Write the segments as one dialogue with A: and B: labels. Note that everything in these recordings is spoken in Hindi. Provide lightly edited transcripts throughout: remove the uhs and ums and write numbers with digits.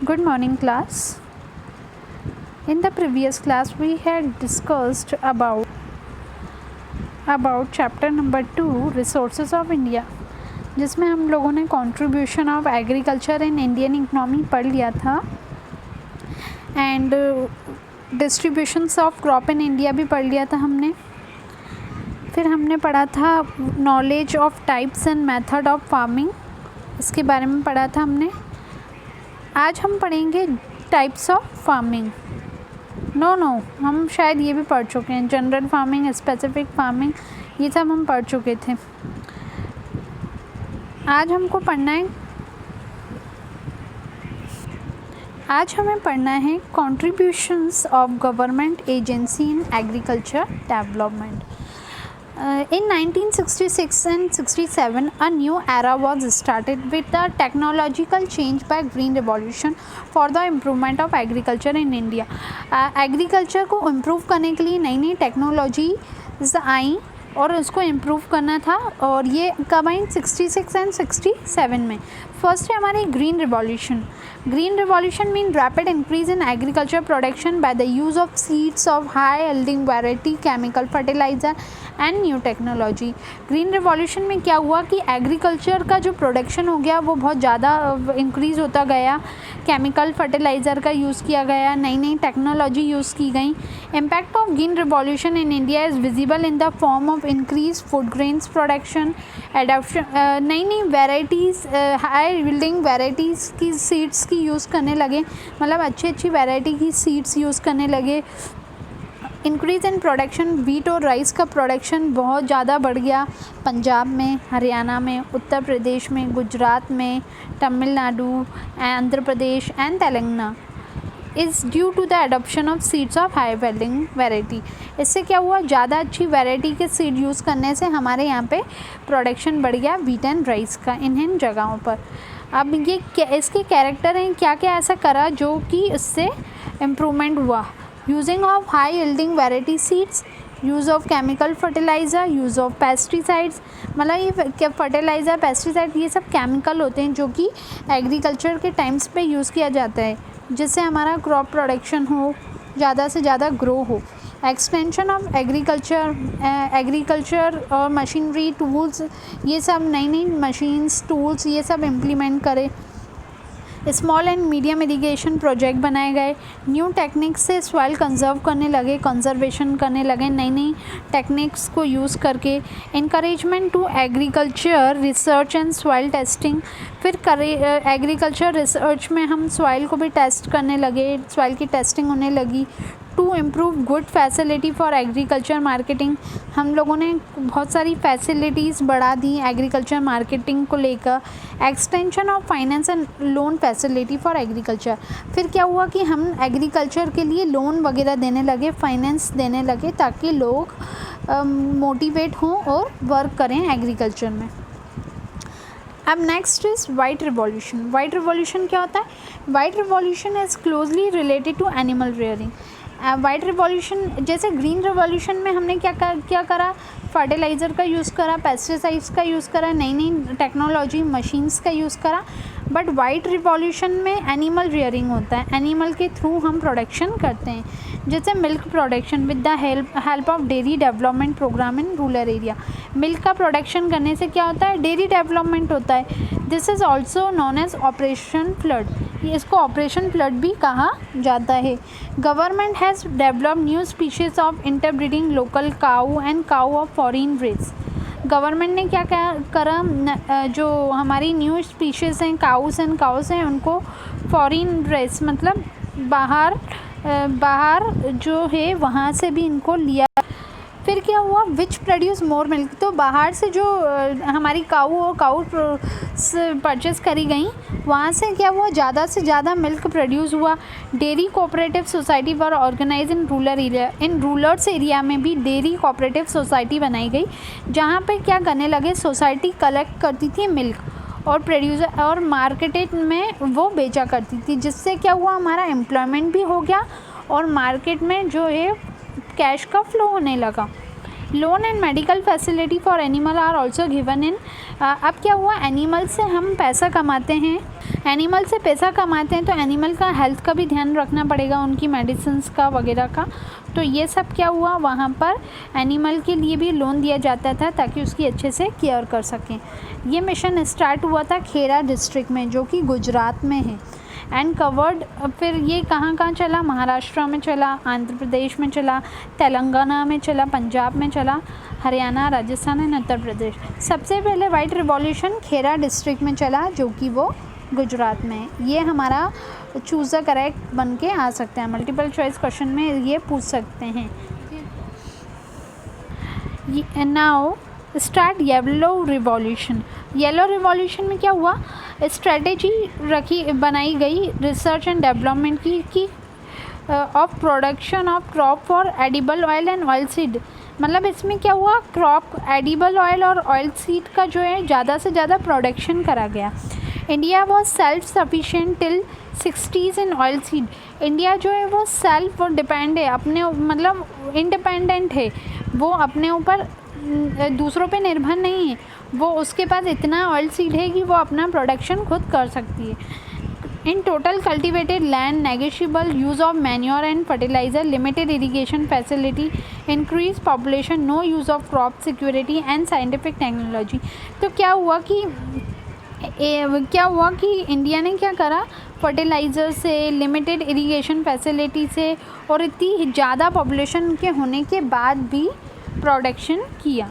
A: Good morning, class. In the previous class, we had discussed about chapter number 2, Resources of India, जिसमें हम लोगों ने contribution of agriculture in Indian economy पढ़ लिया था and distributions of crop in India भी पढ़ लिया था हमने. फिर हमने पढ़ा था knowledge of types and method of farming, इसके बारे में पढ़ा था हमने. आज हम पढ़ेंगे टाइप्स ऑफ फार्मिंग. नो हम शायद ये भी पढ़ चुके हैं. जनरल फार्मिंग, स्पेसिफिक फार्मिंग, ये सब हम पढ़ चुके थे. आज हमको पढ़ना है, आज हमें पढ़ना है contributions of government agency in agriculture development. In 1966 and 67, a new era was started with the technological change by Green Revolution for the improvement of agriculture in India. Agriculture को improve करने के लिए नई नई टेक्नोलॉजीज आई और उसको इम्प्रूव करना था. और ये कब आई? 66 एंड 67 में. फर्स्ट है हमारी green revolution. Green revolution mean rapid increase in agriculture production by the use of seeds of high yielding variety, chemical fertiliser and new technology. Green revolution में क्या हुआ कि एग्रीकल्चर का जो प्रोडक्शन हो गया वो बहुत ज़्यादा इंक्रीज़ होता गया. केमिकल फर्टिलाइज़र का यूज़ किया गया, नई नई टेक्नोलॉजी यूज़ की गई. Impact of green revolution in India is visible in the form of increase food grains production, adoption, नई नई वेराइटीज़, हाई यील्डिंग वेराइटीज़ की सीड्स की यूज़ करने लगे, मतलब अच्छी अच्छी वेराइटी की सीड्स यूज़ करने लगे. इंक्रीज़ इन प्रोडक्शन, वीट और राइस का प्रोडक्शन बहुत ज़्यादा बढ़ गया. पंजाब में, हरियाणा में, उत्तर प्रदेश में, गुजरात में, Tamil Nadu, Andhra Pradesh and Telangana is due to the adoption of seeds of high yielding variety. इससे क्या हुआ? ज़्यादा अच्छी वैरायटी के सीड यूज़ करने से हमारे यहाँ पे प्रोडक्शन बढ़ गया वीट एंड राइस का इन जगहों पर. अब ये इसके कैरेक्टर हैं, क्या क्या ऐसा करा जो कि इससे इम्प्रूवमेंट हुआ. Using of high yielding variety seeds, use of chemical fertiliser, use of pesticides. मतलब ये फर्टिलाइज़र, पेस्टिसाइड, ये सब केमिकल होते हैं जो कि एग्रीकल्चर के टाइम्स पे यूज़ किया जाता है जिससे हमारा क्रॉप प्रोडक्शन हो, ज़्यादा से ज़्यादा ग्रो हो. एक्सटेंशन ऑफ एग्रीकल्चर और मशीनरी टूल्स, ये सब नई नई मशीन्स, टूल्स, ये सब इम्प्लीमेंट करें. Small and medium irrigation project बनाए गए. न्यू टेक्निक्स से सॉइल कंजर्व करने लगे, कंजर्वेशन करने लगे नई नई टेक्निक्स को यूज़ करके. Encouragement to agriculture research and soil testing. फिर एग्रीकल्चर रिसर्च में हम सॉइल को भी टेस्ट करने लगे, सॉइल की टेस्टिंग होने लगी. To improve good facility for agriculture marketing. हम लोगों ने बहुत सारी फैसिलिटीज़ बढ़ा दी एग्रीकल्चर मार्केटिंग को लेकर. Extension of finance and loan facility for agriculture. फिर क्या हुआ कि हम एग्रीकल्चर के लिए लोन वगैरह देने लगे, फाइनेंस देने लगे ताकि लोग मोटिवेट हों और वर्क करें एग्रीकल्चर में. अब next is white revolution. White revolution क्या होता है? White revolution is closely related to animal rearing. White revolution जैसे ग्रीन रिवॉल्यूशन में हमने क्या करा? फर्टिलाइज़र का यूज़ करा, पेस्टिसाइड्स का यूज़ करा, नई नई टेक्नोलॉजी, मशीन्स का यूज़ करा. बट वाइट रिवॉल्यूशन में एनिमल रेयरिंग होता है, एनिमल के थ्रू हम प्रोडक्शन करते हैं. जैसे milk production with the help of dairy development program in rural area. Milk का प्रोडक्शन करने से क्या होता है? डेयरी डेवलपमेंट होता है. This is also known as operation flood. इसको ऑपरेशन फ्लड भी कहा जाता है. Government has develop new species of interbreeding local cow and cow of foreign race. Government ने क्या करा? जो हमारी न्यू स्पीशीज़ हैं, काउस एंड काउस हैं, उनको फॉरेन रेस मतलब बाहर जो है वहाँ से भी इनको लिया. फिर क्या हुआ? Which produce more milk. तो बाहर से जो हमारी काऊ परचेज़ करी गई, वहाँ से क्या हुआ? ज़्यादा से ज़्यादा मिल्क प्रोड्यूस हुआ. Dairy cooperative society were organize in rural area. इन रूरल्स एरिया में भी डेयरी कोऑपरेटिव सोसाइटी बनाई गई जहाँ पे क्या करने लगे? सोसाइटी कलेक्ट करती थी मिल्क और प्रोड्यूसर और मार्केटेड में वो बेचा करती थी, जिससे क्या हुआ? हमारा एम्प्लॉयमेंट भी हो गया और मार्केट में जो है कैश का फ्लो होने लगा. Loan and medical facility for animal are also given in. अब क्या हुआ, एनिमल से हम पैसा कमाते हैं, एनिमल से पैसा कमाते हैं तो एनिमल का हेल्थ का भी ध्यान रखना पड़ेगा, उनकी मेडिसिन्स का वगैरह का। तो ये सब क्या हुआ, वहाँ पर एनिमल के लिए भी लोन दिया जाता था ताकि उसकी अच्छे से केयर कर सकें। ये मिशन स्टार्ट हुआ था खेड़ा डिस्ट्रिक्ट में जो कि गुजरात में है एंड कवर्ड। फिर ये कहाँ कहाँ चला, महाराष्ट्र में चला, आंध्र प्रदेश में चला, तेलंगाना में चला, पंजाब में चला, हरियाणा, राजस्थान एंड उत्तर प्रदेश। सबसे पहले वाइट रिवॉल्यूशन खेड़ा डिस्ट्रिक्ट में चला जो कि वो गुजरात में है। ये हमारा चूज़ द करेक्ट बन के आ सकते हैं, मल्टीपल चॉइस क्वेश्चन में ये पूछ सकते हैं। Now start yellow revolution. Yellow revolution में क्या हुआ, स्ट्रेटेजी बनाई गई रिसर्च एंड डेवलपमेंट की of production of crop for edible oil and oil seed. मतलब इसमें क्या हुआ, क्रॉप एडिबल ऑयल और ऑयल सीड का जो है ज़्यादा से ज़्यादा प्रोडक्शन करा गया। India was self sufficient till 60s in oil seed. India जो है वो सेल्फ डिपेंड है, अपने मतलब इंडिपेंडेंट है, वो अपने ऊपर दूसरों पे निर्भर नहीं है, वो उसके पास इतना ऑयल सीड है कि वो अपना प्रोडक्शन खुद कर सकती है। In total cultivated land, negotiable use of manure and fertilizer, limited irrigation facility, increase population, no use of crop security and scientific technology. तो क्या हुआ कि इंडिया ने क्या करा, फर्टिलाइज़र से, लिमिटेड इरीगेशन फैसिलिटी से और इतनी ज़्यादा पॉपुलेशन के होने के बाद भी प्रोडक्शन किया।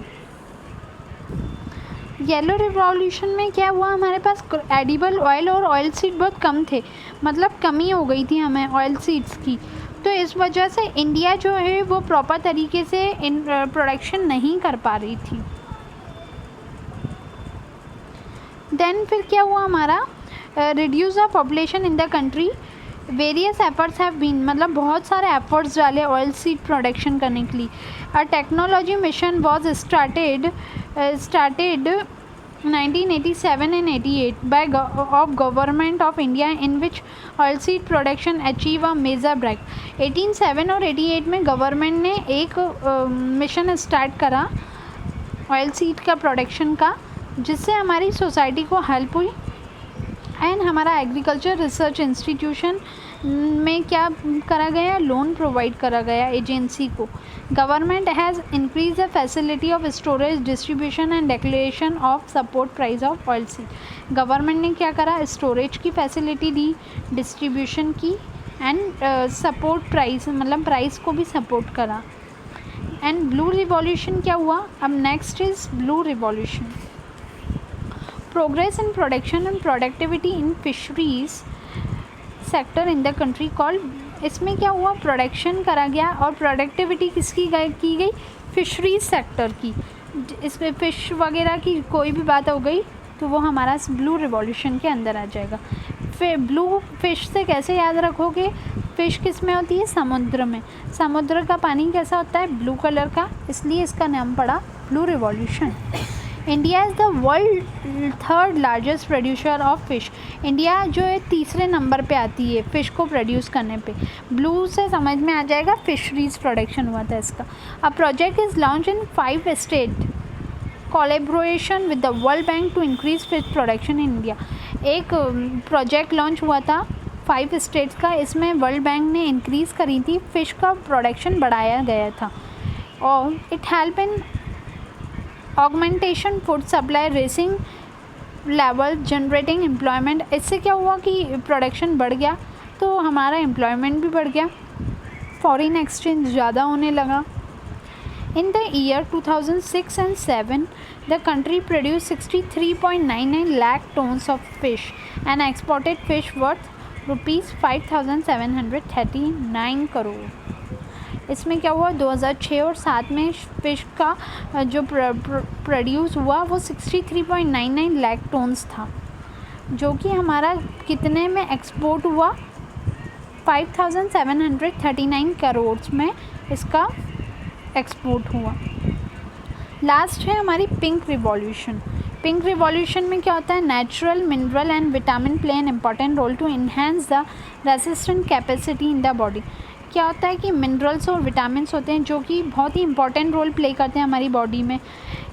A: येलो रिवॉल्यूशन में क्या हुआ, हमारे पास एडिबल ऑयल और ऑयल सीड बहुत कम थे, मतलब कमी हो गई थी हमें ऑयल सीड्स की। तो इस वजह से इंडिया जो है वो प्रॉपर तरीके से प्रोडक्शन नहीं कर पा रही थी। देन फिर क्या हुआ हमारा, reduce the population in the country, various efforts have been, मतलब बहुत सारे एफर्ट्स डाले ऑयल सीड प्रोडक्शन करने के लिए। A technology mission was started 1987 and 88 by of government of India in which oilseed production achieve a major break। 87 और 88 में गवर्नमेंट ने एक मिशन स्टार्ट करा ऑयल सीड का प्रोडक्शन का, जिससे हमारी सोसाइटी को हेल्प हुई एंड हमारा एग्रीकल्चर रिसर्च इंस्टीट्यूशन में क्या करा गया, लोन प्रोवाइड करा गया एजेंसी को। Government has increase the facility of storage, distribution and declaration of support price of oil seed. Government ने क्या करा, स्टोरेज की फैसिलिटी दी, डिस्ट्रीब्यूशन की एंड सपोर्ट प्राइस, मतलब प्राइस को भी सपोर्ट करा। एंड ब्लू रिवॉल्यूशन क्या हुआ, अब next is blue revolution. Progress in production and productivity in fisheries sector in the country called. इसमें क्या हुआ, प्रोडक्शन करा गया और प्रोडक्टिविटी किसकी की गई, फिशरीज सेक्टर की। इसमें फ़िश वगैरह की कोई भी बात हो गई तो वो हमारा ब्लू रिवॉल्यूशन के अंदर आ जाएगा। फिर ब्लू फिश से कैसे याद रखोगे, फ़िश किस में होती है, समुद्र में। समुद्र का पानी कैसा होता है, ब्लू कलर का, इसलिए इसका नाम पड़ा blue revolution. India is the world third largest producer of fish. India जो है तीसरे नंबर पे आती है फ़िश को प्रोड्यूस करने पे। ब्लू से समझ में आ जाएगा फिशरीज प्रोडक्शन हुआ था इसका। A project is launch in 5 state collaboration with the world bank to increase fish production in India. एक प्रोजेक्ट लॉन्च हुआ था 5 स्टेट्स का, इसमें वर्ल्ड बैंक ने इंक्रीज़ करी थी, फ़िश का प्रोडक्शन बढ़ाया गया था। और it help in augmentation food supply, racing level, generating employment. इससे क्या हुआ कि प्रोडक्शन बढ़ गया तो हमारा एम्प्लॉयमेंट भी बढ़ गया, फॉरेन एक्सचेंज ज़्यादा होने लगा। In the year 2006 and 7 the country produced 63.99 lakh tons of fish and exported fish worth rupees 5,739 crore. इसमें क्या हुआ, 2006 और 7 में फ़िश का जो प्रोड्यूस हुआ वो 63.99 लाख टोन्स था, जो कि हमारा कितने में एक्सपोर्ट हुआ, 5,739 करोड़ में इसका एक्सपोर्ट हुआ। लास्ट है हमारी पिंक रिवॉल्यूशन। पिंक रिवॉल्यूशन में क्या होता है, natural mineral and vitamin play an important role to enhance the resistant capacity in the body. क्या होता है कि मिनरल्स और विटामिन्स होते हैं जो कि बहुत ही इंपॉर्टेंट रोल प्ले करते हैं हमारी बॉडी में।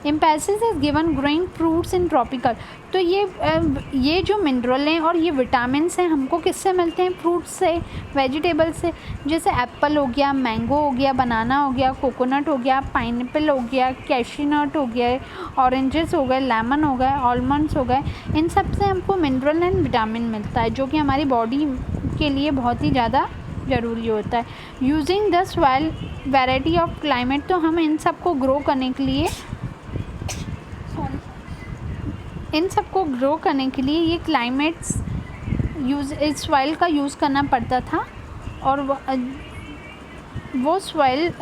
A: Emphasis is given growing fruits in tropical. तो ये जो मिनरल हैं और ये विटामिन्स हैं हमको किससे मिलते हैं? फ्रूट्स से, वेजिटेबल्स से। जैसे एप्पल हो गया, मैंगो हो गया, बनाना हो गया, कोकोनट हो गया, पाइनएप्पल हो गया, कैश्यू नट हो गया, ऑरेंजेस हो गए, लेमन हो गए, आलमंड्स हो गए। इन सब से हमको मिनरल एंड विटामिन मिलता है जो कि हमारी बॉडी के लिए बहुत ही ज़्यादा ज़रूरी होता है। Using the soil variety of climate, तो हम इन सब को ग्रो करने के लिए ये क्लाइमेट्स इस सॉइल का यूज़ करना पड़ता था। और वो soil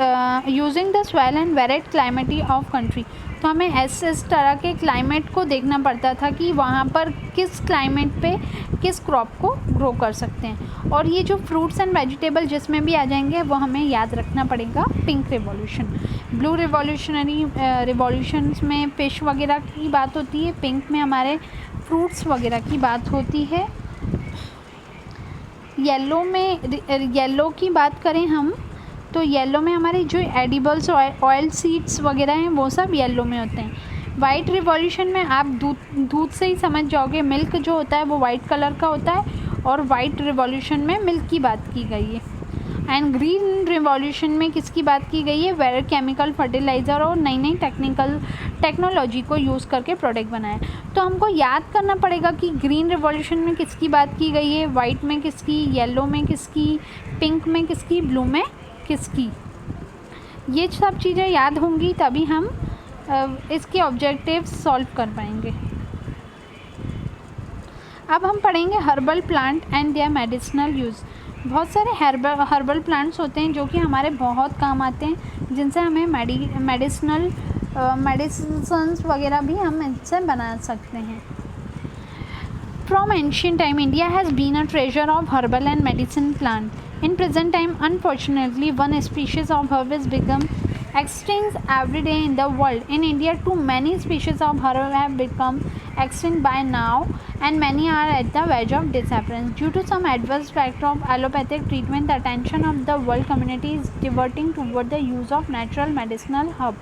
A: using the soil and varied climate of country, तो हमें इस तरह के क्लाइमेट को देखना पड़ता था कि वहाँ पर किस क्लाइमेट पे किस क्रॉप को ग्रो कर सकते हैं। और ये जो फ्रूट्स एंड वेजिटेबल जिसमें भी आ जाएंगे वो हमें याद रखना पड़ेगा। पिंक रिवॉल्यूशन, ब्लू रिवॉल्यूशंस में फिश वगैरह की बात होती है, पिंक में हमारे फ्रूट्स वगैरह की बात होती है। येलो की बात करें हम तो येलो में हमारे जो एडिबल्स ऑयल सीड्स वगैरह हैं वो सब येलो में होते हैं। वाइट रिवॉल्यूशन में आप दूध से ही समझ जाओगे, मिल्क जो होता है वो वाइट कलर का होता है और वाइट रिवॉल्यूशन में मिल्क की बात की गई है। एंड ग्रीन रिवॉल्यूशन में किसकी बात की गई है? वेर केमिकल फर्टिलाइज़र और नई नई टेक्नोलॉजी को यूज़ करके प्रोडक्ट बनाए। तो हमको याद करना पड़ेगा कि ग्रीन रिवॉल्यूशन में किसकी बात की गई है, वाइट में किसकी, येलो में किसकी, पिंक में किसकी, ब्लू में किसकी। ये सब चीज़ें याद होंगी तभी हम इसके ऑब्जेक्टिव्स सॉल्व कर पाएंगे। अब हम पढ़ेंगे herbal plant and their medicinal use. बहुत सारे हर्बल प्लांट्स होते हैं जो कि हमारे बहुत काम आते हैं, जिनसे हमें मेडिसिन्स वगैरह भी हम इनसे बना सकते हैं। From ancient time, India has been a treasure of herbal and medicine plant. In present time, unfortunately, one species of herb has become extinct every day in the world. In India, too many species of herb have become extinct by now, and many are at the verge of disappearance. Due to some adverse effect of allopathic treatment, the attention of the world community is diverting toward the use of natural medicinal herb.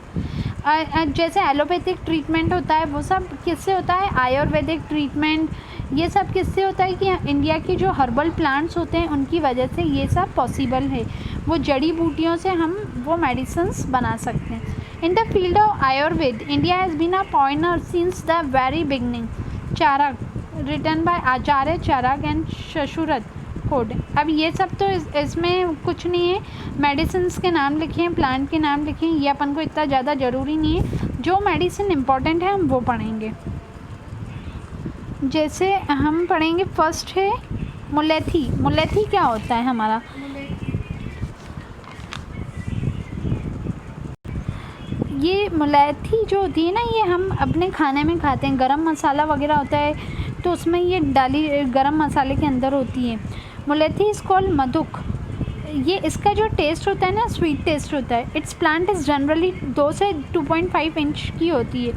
A: जैसे एलोपैथिक ट्रीटमेंट होता है वो सब किससे होता है? आयुर्वेदिक ट्रीटमेंट, ये सब किससे होता है कि इंडिया के जो हर्बल प्लांट्स होते हैं उनकी वजह से ये सब पॉसिबल है। वो जड़ी बूटियों से हम वो मेडिसिन्स बना सकते हैं। In the field of Ayurveda, India has been a pioneer since the very beginning. Charak, written by Acharya Charak and Sushruta code. अब ये सब तो इसमें कुछ नहीं है, मेडिसिन्स के नाम लिखे हैं, प्लांट के नाम लिखे हैं, ये अपन को इतना ज़्यादा ज़रूरी नहीं है। जो मेडिसिन इम्पॉर्टेंट है हम वो पढ़ेंगे। जैसे हम पढ़ेंगे, फर्स्ट है मुलेथी। मुलेथी क्या होता है हमारा? ये मुलेथी जो होती है ना, ये हम अपने खाने में खाते हैं। गरम मसाला वगैरह होता है तो उसमें ये डाली गरम मसाले के अंदर होती है। मुलेथी इज़ कॉल्ड मधुक। ये इसका जो टेस्ट होता है ना, स्वीट टेस्ट होता है। इट्स प्लांट इज़ जनरली 2 से 2.5 इंच की होती है,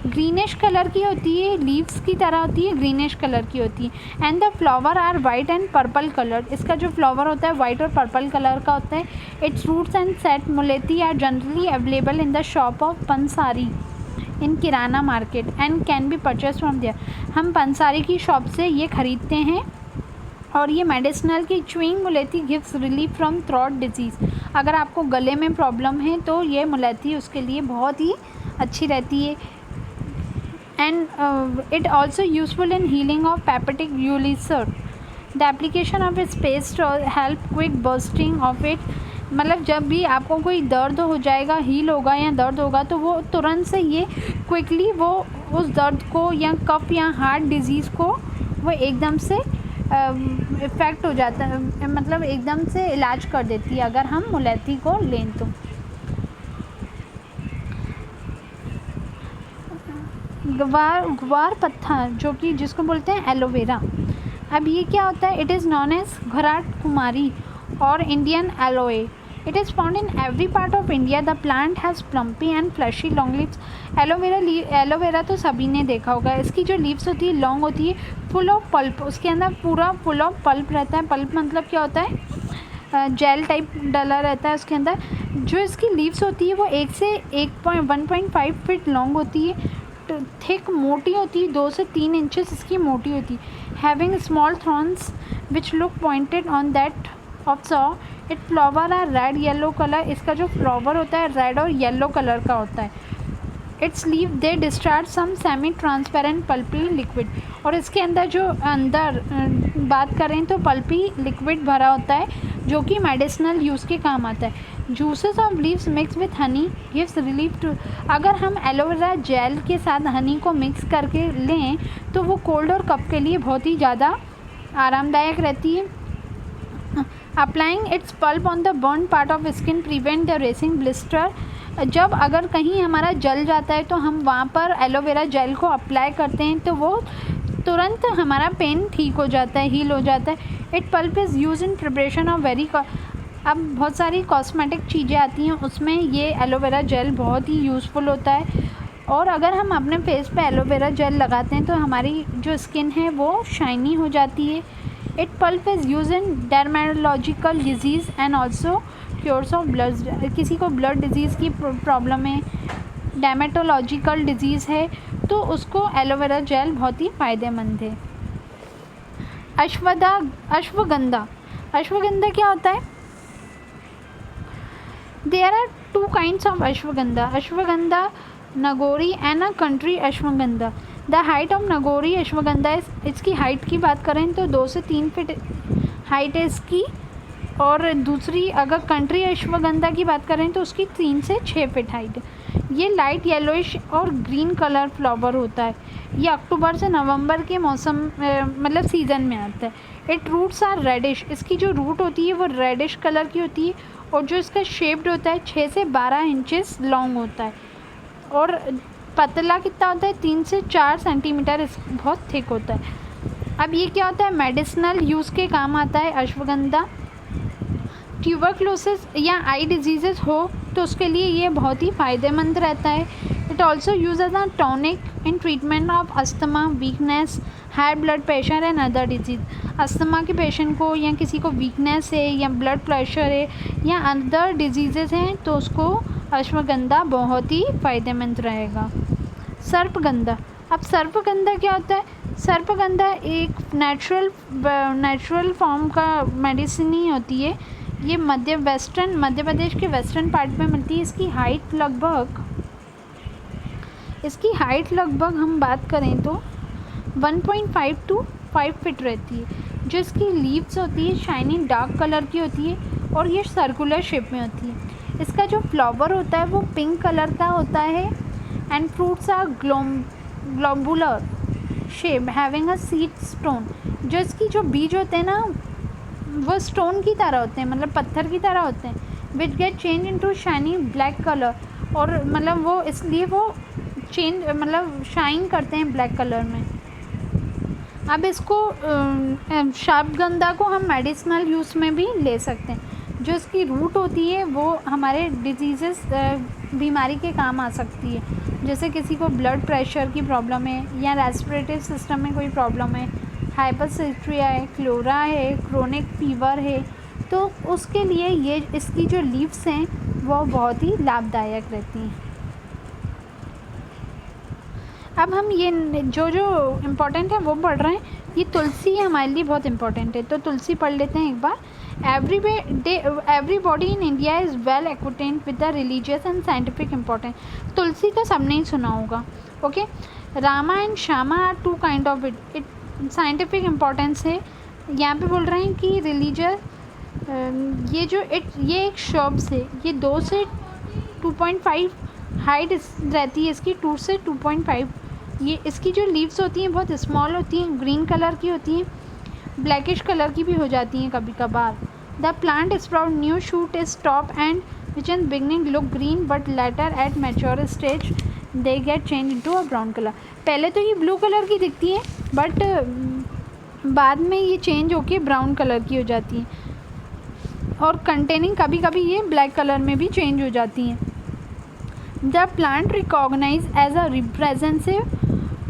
A: ग्रीनिश कलर की होती है, लीव्स की तरह होती है, ग्रीनिश कलर की होती है। And the flower are white and purple colour. इसका जो फ्लावर होता है वाइट और पर्पल कलर का होता है। Its roots and set mulethi are generally available in the shop of pansari in kirana market and can be purchase from there. हम पंसारी की शॉप से ये ख़रीदते हैं। और ये मेडिसिनल की chewing mulethi gives relief from throat disease. अगर आपको गले में प्रॉब्लम है तो ये मुलेथी उसके लिए बहुत ही अच्छी रहती है। And it also useful in healing of peptic ulcer. The application of its paste help quick bursting of it. मतलब जब भी आपको कोई दर्द हो जाएगा, हील होगा या दर्द होगा, तो वो तुरंत से ये क्विकली वो उस दर्द को या कफ या हार्ट डिजीज़ को वो एकदम से इफ़ेक्ट हो जाता है, मतलब एकदम से इलाज कर देती है अगर हम मुलेथी को लें तो। ग्वार पत्थर जो कि जिसको बोलते हैं एलोवेरा। अब ये क्या होता है? इट इज़ नॉन एज घराट कुमारी और Indian alloy. It is found in every part of India. The plant has plumpy and fleshy long leaves. Aloe vera तो सभी ने देखा होगा। इसकी जो लीव्स होती है लॉन्ग होती है, फुल ऑफ पल्प। उसके अंदर पूरा फुल ऑफ पल्प रहता है। पल्प मतलब क्या होता है? जेल टाइप डला रहता है उसके अंदर। जो इसकी लीव्स होती है वो 1 से 1.5 फीट लॉन्ग होती है, थिक मोटी होती है, 2 से 3 इंचेस इसकी मोटी होती है। Having small thorns which look pointed on that of saw it flower are red yellow colour. इसका जो फ्लावर होता है रेड और येलो कलर का होता है। It's leave they discharge some semi transparent pulpy liquid. और इसके अंदर जो अंदर बात करें तो पल्पी लिक्विड भरा होता है जो कि मेडिसिनल यूज़ के काम आता है। Juices of leaves mix with honey gives relief to. अगर हम एलोवेरा जेल के साथ हनी को मिक्स करके लें तो वो कोल्ड और कफ के लिए बहुत ही ज़्यादा आरामदायक रहती है। Applying it's pulp on the burn part of skin prevent the racing blister. जब अगर कहीं हमारा जल जाता है तो हम वहाँ पर एलोवेरा जेल को अप्लाई करते हैं तो वो तुरंत हमारा पेन ठीक हो जाता है, हील हो जाता है। It pulp is use in preparation of अब बहुत सारी कॉस्मेटिक चीज़ें आती हैं उसमें ये एलोवेरा जेल बहुत ही यूज़फुल होता है। और अगर हम अपने फेस पे एलोवेरा जेल लगाते हैं तो हमारी जो स्किन है वो शाइनी हो जाती है। It pulp is use in dermatological disease and also cures of blood. किसी को ब्लड डिजीज़ की प्रॉब्लम है, डर्मेटोलॉजिकल डिजीज़ है, तो उसको एलोवेरा जेल बहुत ही फ़ायदेमंद है। अश्वगंधा। अश्वगंधा क्या होता है? There are 2 kinds of ashwagandha, ashwagandha Nagori and a country ashwagandha. The height of Nagori ashwagandha इसकी हाइट की बात करें तो 2 से 3 फीट हाइट है इसकी। और दूसरी अगर कंट्री अश्वगंधा की बात करें तो उसकी 3 से 6 फीट हाइट है। ये लाइट येलोइश और ग्रीन कलर फ्लावर होता है। ये अक्टूबर से नवंबर के मौसम मतलब सीज़न में आता है। It roots are reddish. इसकी जो रूट होती है वो रेडिश कलर की होती है और जो इसका शेप्ड होता है 6 से 12 इंचेस लॉन्ग होता है। और पतला कितना होता है? 3 से 4 सेंटीमीटर बहुत थिक होता है। अब ये क्या होता है? मेडिसिनल यूज़ के काम आता है अश्वगंधा। ट्यूबरक्लोसिस या आई डिजीज़ हो तो उसके लिए ये बहुत ही फ़ायदेमंद रहता है। It also use as a tonic in treatment of asthma, weakness, high blood pressure and other disease. Asthma के पेशेंट को या किसी को वीकनेस है या ब्लड प्रेशर है या अदर डिजीज़ हैं तो उसको अश्वगंधा बहुत ही फ़ायदेमंद रहेगा। सर्पगंधा। अब सर्पगंधा क्या होता है? सर्पगंधा एक नेचुरल फॉर्म का मेडिसिन ही होती है। ये मध्य प्रदेश के वेस्टर्न पार्ट में मिलती है। इसकी हाइट लगभग हम बात करें तो 1.5 to 5 फीट रहती है। जो इसकी लीव्स होती है शाइनी डार्क कलर की होती है और ये सर्कुलर शेप में होती है। इसका जो फ्लावर होता है वो पिंक कलर का होता है and fruits are globular shape having a seed stone. जो इसकी जो बीज होते हैं ना वो स्टोन की तरह होते हैं, मतलब पत्थर की तरह होते हैं। Which get change into shiny black colour. और मतलब वो इसलिए वो चेंज मतलब शाइन करते हैं ब्लैक कलर में। अब इसको सर्पगंधा को हम मेडिसिनल यूज़ में भी ले सकते हैं। जो इसकी रूट होती है वो हमारे डिजीज़ बीमारी के काम आ सकती है। जैसे किसी को ब्लड प्रेशर की प्रॉब्लम है या रेस्पिरेटरी सिस्टम में कोई प्रॉब्लम है, हाइपरसिट्रिया है, क्लोरा है, क्रोनिक फीवर है, तो उसके लिए ये इसकी जो लीव्स हैं वो बहुत ही लाभदायक रहती हैं। अब हम ये जो इम्पोर्टेंट है वो पढ़ रहे हैं। ये तुलसी हमारे लिए बहुत इम्पोर्टेंट है तो तुलसी पढ़ लेते हैं एक बार। Everybody in India is well acquainted with the religious and scientific importance. तुलसी तो सबने ही सुना होगा। Okay, Rama and Shyama are 2 kind of it scientific importance है। यहाँ पे बोल रहे हैं कि रिलीजियस ये एक शब्द है। ये 2 से 2.5 हाइट रहती है इसकी, 2 से 2.5। ये इसकी जो लीव्स होती हैं बहुत स्मॉल होती हैं, ग्रीन कलर की होती हैं, ब्लैकिश कलर की भी हो जाती हैं कभी कभार। The plant sprout new shoot is top and which in beginning look green but later at mature stage they get change into a brown colour. पहले तो ये ब्लू कलर की दिखती है बट बाद में ये चेंज होके ब्राउन कलर की हो जाती हैं और कंटेनिंग कभी कभी ये ब्लैक कलर में भी चेंज हो जाती हैं। The plant recognise as a representative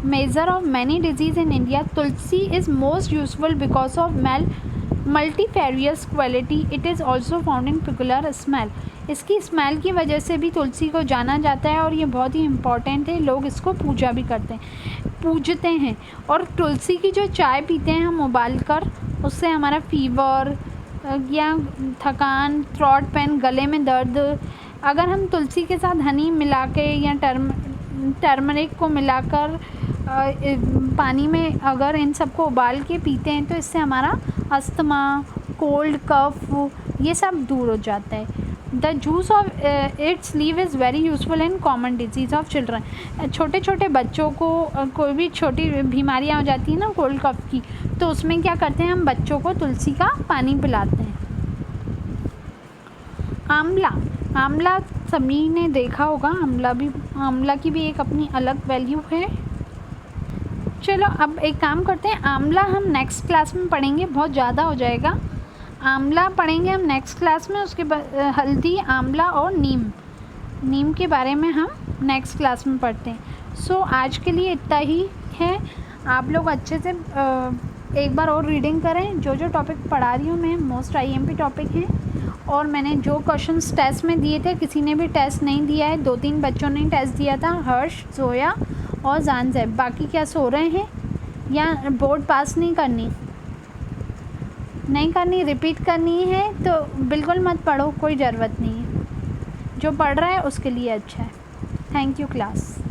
A: measure of many disease in India. Tulsi is most useful because of multifarious quality, it is also found in peculiar smell. इसकी स्मेल की वजह से भी तुलसी को जाना जाता है और ये बहुत ही इम्पॉर्टेंट है, लोग इसको पूजा भी पूजते हैं। और तुलसी की जो चाय पीते हैं हम उबाल कर, उससे हमारा फीवर या थकान, थ्रोट पेन, गले में दर्द, अगर हम तुलसी के साथ हनी मिला के या टर्मरिक को मिलाकर पानी में अगर इन सबको उबाल के पीते हैं तो इससे हमारा अस्थमा, कोल्ड, कफ ये सब दूर हो जाता है। The juice of its leave is very useful in common disease of children. छोटे छोटे बच्चों को कोई भी छोटी बीमारियाँ हो जाती हैं ना, कोल्ड कफ की, तो उसमें क्या करते हैं, हम बच्चों को तुलसी का पानी पिलाते हैं। आंवला सभी ने देखा होगा, आंवला की भी एक अपनी अलग वैल्यू है। चलो अब एक काम करते हैं, आंवला हम नेक्स्ट क्लास में पढ़ेंगे, बहुत ज़्यादा हो जाएगा। आंवला पढ़ेंगे हम नेक्स्ट क्लास में, उसके बाद हल्दी, आंवला और नीम के बारे में हम नेक्स्ट क्लास में पढ़ते हैं। सो आज के लिए इतना ही है। आप लोग अच्छे से एक बार और रीडिंग करें। जो जो टॉपिक पढ़ा रही हूँ मैं मोस्ट IMP टॉपिक हैं, और मैंने जो क्वेश्चंस टेस्ट में दिए थे, किसी ने भी टेस्ट नहीं दिया है, 2-3 बच्चों ने टेस्ट दिया था, हर्ष, जोया और जानज़ैब। बाकी क्या सो रहे हैं या बोर्ड पास नहीं करनी, रिपीट करनी है तो बिल्कुल मत पढ़ो, कोई ज़रूरत नहीं है। जो पढ़ रहा है उसके लिए अच्छा है। Thank you class.